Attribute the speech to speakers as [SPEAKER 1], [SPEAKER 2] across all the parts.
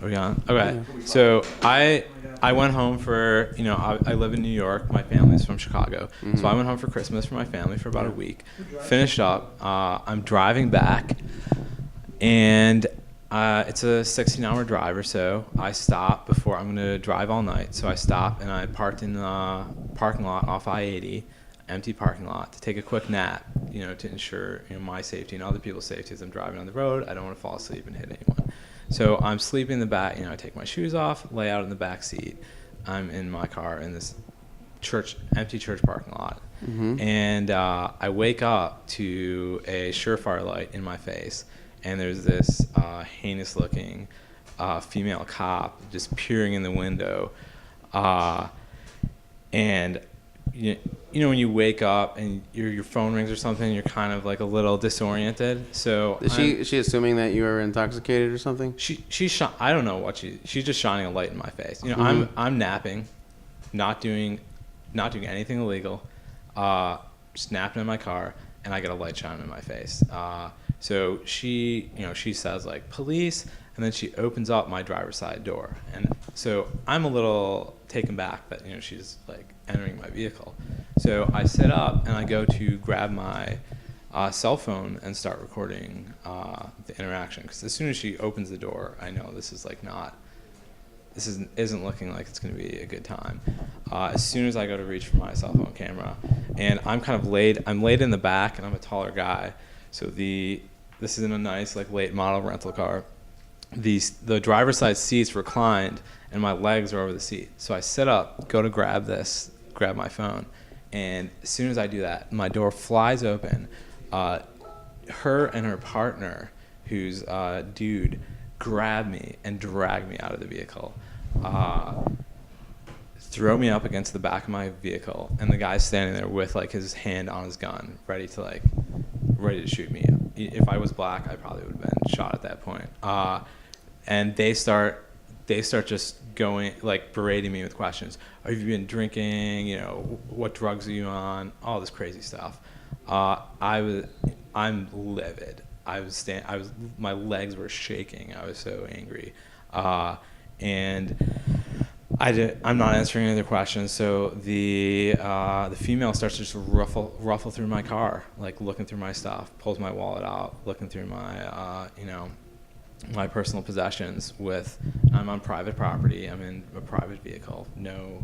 [SPEAKER 1] Are we on? Okay.
[SPEAKER 2] Yeah.
[SPEAKER 1] So I went home for, I live in New York. My family's from Chicago. So I went home for Christmas for my family for about a week. Finished up. I'm driving back, and it's a 16-hour drive or so. I stop before I'm going to drive all night. So I stop, and I parked in the parking lot off I-80, empty parking lot, to take a quick nap, to ensure my safety and other people's safety as I'm driving on the road. I don't want to fall asleep and hit anyone. So I'm sleeping in the back. I take my shoes off, lay out in the back seat. I'm in my car in this empty church parking lot. And I wake up to a Surefire light in my face, and there's this heinous-looking female cop just peering in the window. And when you wake up and your phone rings or something, you're kind of like a little disoriented. So
[SPEAKER 2] Is she assuming that you are intoxicated or something?
[SPEAKER 1] She's I don't know what she's just shining a light in my face. I'm napping, not doing anything illegal, just napping in my car, and I get a light shining in my face. So she says like police, and then she opens up my driver's side door, and so I'm a little taken back that she's like entering my vehicle. So I sit up and I go to grab my cell phone and start recording the interaction, because as soon as she opens the door, I know this isn't looking like it's going to be a good time. As soon as I go to reach for my cell phone camera, and I'm laid in the back, and I'm a taller guy, so this is in a nice like late model rental car. The driver's side seats reclined, and my legs are over the seat. So I sit up, go to grab my phone, and as soon as I do that, my door flies open. Her and her partner, who's a dude, grab me and drag me out of the vehicle, throw me up against the back of my vehicle, and the guy's standing there with like his hand on his gun, ready to shoot me. If I was black, I probably would have been shot at that point. And they start just going like berating me with questions. Have you been drinking? What drugs are you on? All this crazy stuff. I'm livid. My legs were shaking. I was so angry. And I'm not answering any of their questions. So the female starts to just ruffle through my car, like looking through my stuff, pulls my wallet out, looking through my my personal possessions. I'm on private property. I'm in a private vehicle. No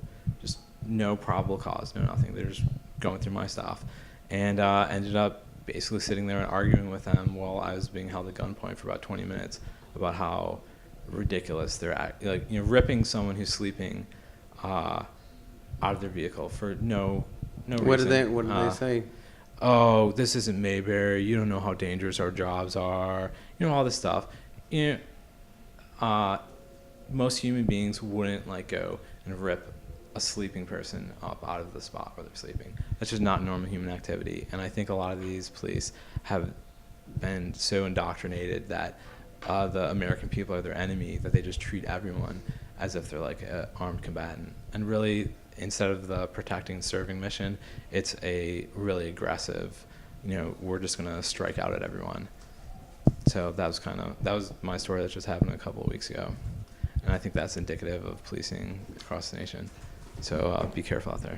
[SPEAKER 1] probable cause, no nothing. They're just going through my stuff, and ended up basically sitting there and arguing with them while I was being held at gunpoint for about 20 minutes about how ridiculous they're ripping someone who's sleeping out of their vehicle for no reason.
[SPEAKER 2] What did they say?
[SPEAKER 1] Oh, this isn't Mayberry. You don't know how dangerous our jobs are. All this stuff. Most human beings wouldn't go and rip a sleeping person up out of the spot where they're sleeping. That's just not normal human activity. And I think a lot of these police have been so indoctrinated that the American people are their enemy, that they just treat everyone as if they're like an armed combatant. And really, instead of the protecting and serving mission, it's a really aggressive, we're just going to strike out at everyone. So that was my story that just happened a couple of weeks ago. And I think that's indicative of policing across the nation. So be careful out there.